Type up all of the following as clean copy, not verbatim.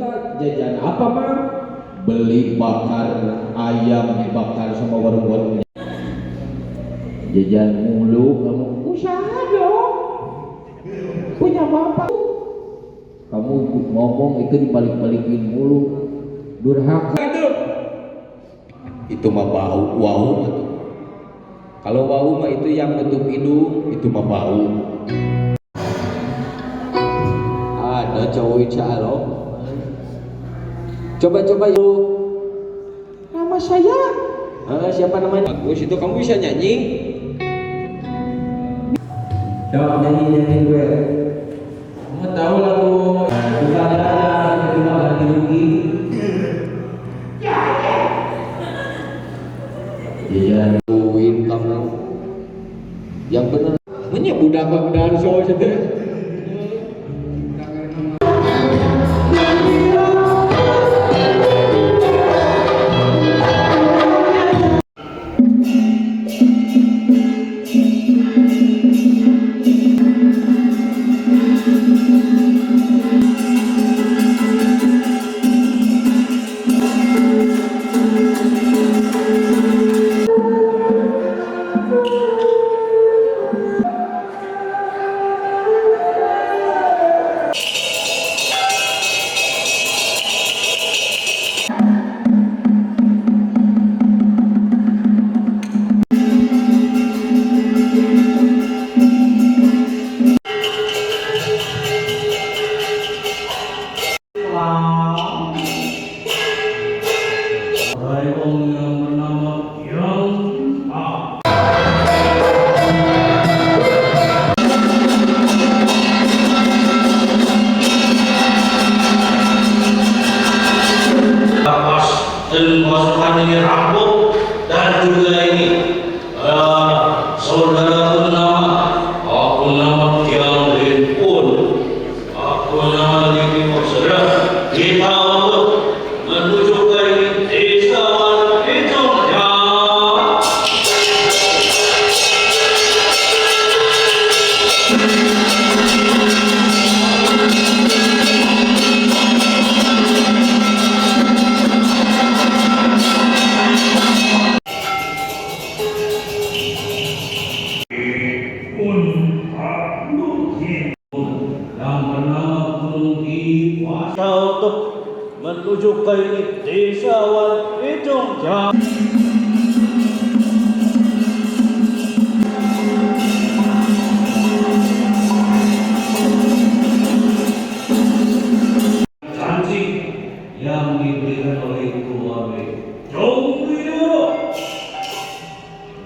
kita jajan apa Mang? Beli bakar ayam bakar sama warung-warung. Jajan mulu kamu. Usaha dong. Punya bapak. Kamu ngomong itu dibalik-balikin mulu. Durhaka itu mah bau wau. Kalau wau mah itu yang nutup hidung, itu mah bau. Ada cowok calon. Coba-coba yuk. Nama saya. Siapa namanya? Bagus itu, kamu bisa nyanyi? Coba nyanyi gue. Kamu tahu lagu bukan ada cuma ganti rugi. Iya, luin kamu. Yang benar. Namanya budak-budak so saja. Pemasukan ini rambut dan juga ini saudara bernama aku nama Tiang Limpun, aku nama Lili Maksudnya kita untuk menuju ke desa Wijongja. Untuk menuju ke desa Wijongja. Janji yang diberikan oleh keluarga Jongwiro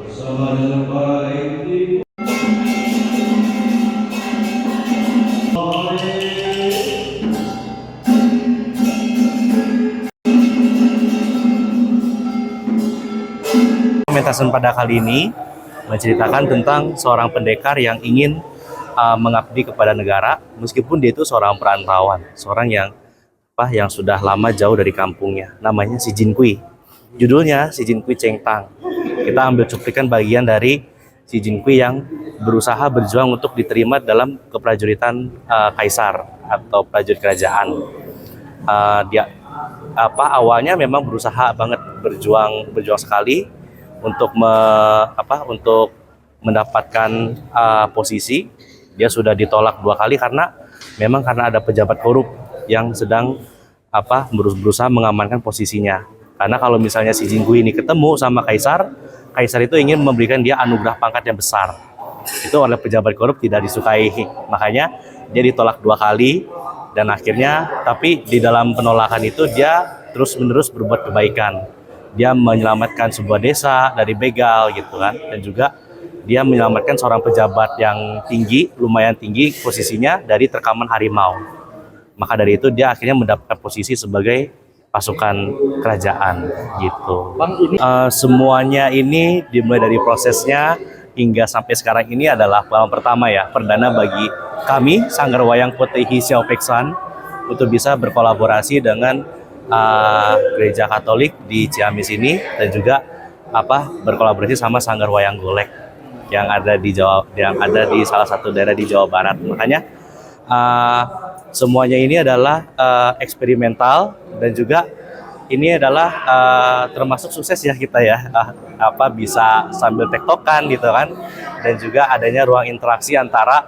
bersama dengan para ibu. Pementasan pada kali ini menceritakan tentang seorang pendekar yang ingin mengabdi kepada negara meskipun dia itu seorang perantauan, seorang yang sudah lama jauh dari kampungnya. Namanya Si Jinkui. Judulnya Si Jinkui Cheng Tang. Kita ambil cuplikan bagian dari Si Jinkui yang berusaha berjuang untuk diterima dalam keprajuritan kaisar atau prajurit kerajaan. Dia awalnya memang berusaha banget berjuang sekali untuk mendapatkan posisi. Dia sudah ditolak 2 kali karena ada pejabat korup yang sedang berusaha mengamankan posisinya. Karena kalau misalnya Si Jinkui ini ketemu sama kaisar itu ingin memberikan dia anugerah pangkat yang besar. Itu oleh pejabat korup tidak disukai. Makanya dia ditolak 2 kali dan akhirnya tapi di dalam penolakan itu dia terus-menerus berbuat kebaikan. Dia menyelamatkan sebuah desa dari begal gitu kan, dan juga dia menyelamatkan seorang pejabat yang lumayan tinggi posisinya dari terkaman harimau. Maka dari itu dia akhirnya mendapatkan posisi sebagai pasukan kerajaan gitu. Semuanya ini dimulai dari prosesnya hingga sampai sekarang ini adalah pertama ya, perdana bagi kami Sanggar Wayang Potehi Xiao Peksan untuk bisa berkolaborasi dengan gereja Katolik di Ciamis ini, dan juga berkolaborasi sama Sanggar Wayang Golek yang ada di salah satu daerah di Jawa Barat. Makanya semuanya ini adalah eksperimental dan juga ini adalah termasuk sukses ya kita ya, bisa sambil tektokan gitu kan, dan juga adanya ruang interaksi antara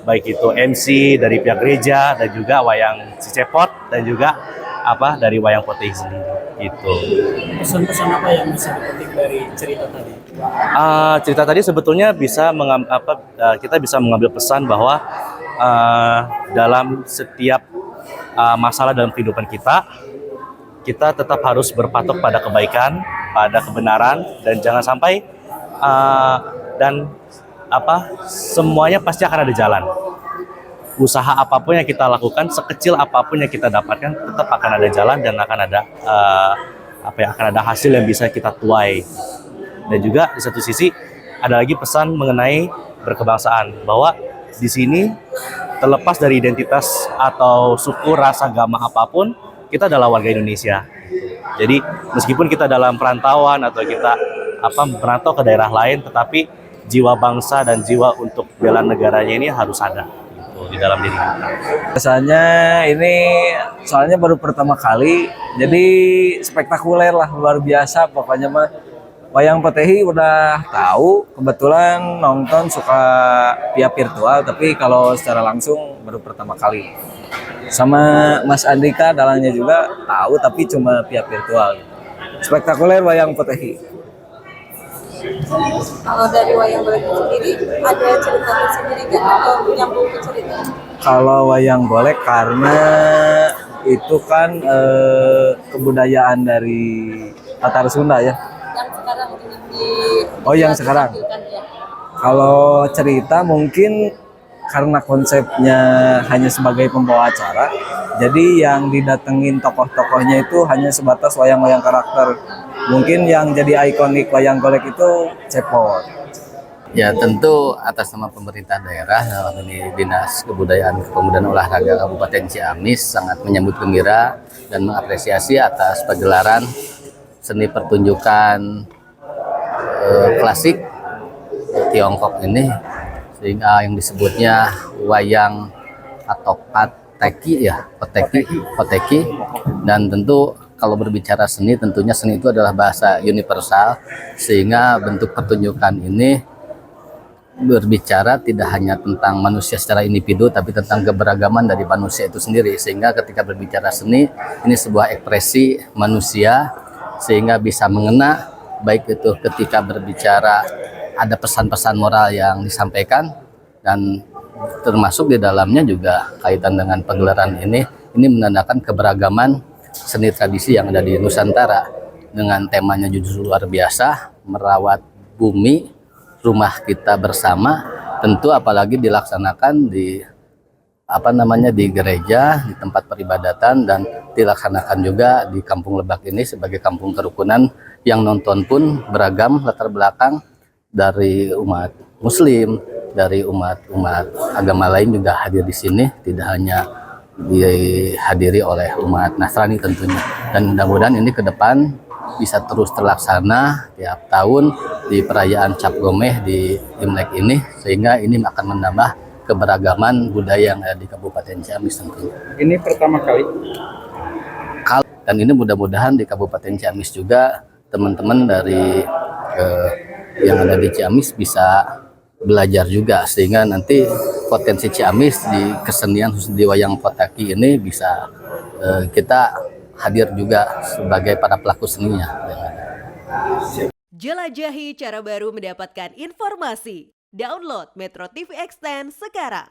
baik itu MC dari pihak gereja dan juga wayang Cicepot dan juga dari wayang Potehi sendiri gitu. Pesan-pesan apa yang bisa dipetik dari cerita tadi? Cerita tadi sebetulnya bisa kita bisa mengambil pesan bahwa dalam setiap masalah dalam kehidupan kita tetap harus berpatok pada kebaikan, pada kebenaran, dan jangan sampai semuanya pasti akan ada jalan. Usaha apapun yang kita lakukan, sekecil apapun yang kita dapatkan, tetap akan ada jalan dan akan ada akan ada hasil yang bisa kita tuai. Dan juga di satu sisi ada lagi pesan mengenai berkebangsaan, bahwa di sini terlepas dari identitas atau suku, ras, agama apapun, kita adalah warga Indonesia. Jadi meskipun kita dalam perantauan atau kita merantau ke daerah lain, tetapi jiwa bangsa dan jiwa untuk bela negaranya ini harus ada gitu, di dalam diri kita. Biasanya ini soalnya baru pertama kali, jadi spektakuler lah, luar biasa pokoknya mah. Wayang Potehi udah tahu, kebetulan nonton suka via virtual, tapi kalau secara langsung baru pertama kali. Sama Mas Andika dalangnya juga tahu, tapi cuma via virtual. Spektakuler Wayang Potehi. Kalau dari wayang golek sendiri ada cerita tersendiri nggak atau nyambung ke cerita? Kalau wayang golek karena itu kan kebudayaan dari Tatar Sunda ya. Yang sekarang Yang sekarang. Ya. Kalau cerita mungkin karena konsepnya hanya sebagai pembawa acara, jadi yang didatengin tokoh-tokohnya itu hanya sebatas wayang-wayang karakter. Mungkin yang jadi ikonik wayang golek itu Cepot. Ya tentu atas nama pemerintah daerah, dalam ini Dinas Kebudayaan Kepemudaan Olahraga Kabupaten Ciamis sangat menyambut gembira dan mengapresiasi atas pagelaran seni pertunjukan klasik Tiongkok ini, sehingga yang disebutnya wayang atau Poteki, dan tentu kalau berbicara seni, tentunya seni itu adalah bahasa universal, sehingga bentuk pertunjukan ini berbicara tidak hanya tentang manusia secara individu, tapi tentang keberagaman dari manusia itu sendiri, sehingga ketika berbicara seni, ini sebuah ekspresi manusia, sehingga bisa mengena, baik itu ketika berbicara ada pesan-pesan moral yang disampaikan, dan termasuk di dalamnya juga kaitan dengan pagelaran ini menandakan keberagaman seni tradisi yang ada di Nusantara, dengan temanya justru luar biasa, merawat bumi, rumah kita bersama, tentu apalagi dilaksanakan di di gereja, di tempat peribadatan, dan dilaksanakan juga di Kampung Lebak ini sebagai kampung kerukunan yang nonton pun beragam latar belakang, dari umat Muslim, dari umat agama lain juga hadir di sini, tidak hanya dihadiri oleh umat Nasrani tentunya. Dan mudah-mudahan ini ke depan bisa terus terlaksana tiap tahun di perayaan Cap Gomeh di Imlek ini, sehingga ini akan menambah keberagaman budaya yang ada di Kabupaten Ciamis tentunya. Ini pertama kali. Dan ini mudah-mudahan di Kabupaten Ciamis juga teman-teman dari yang ada di Ciamis bisa belajar juga, sehingga nanti potensi Ciamis di kesenian khusus di wayang Poteki ini bisa kita hadir juga sebagai para pelaku seninya. Jelajahi cara baru mendapatkan informasi. Download Metro TV Extend sekarang.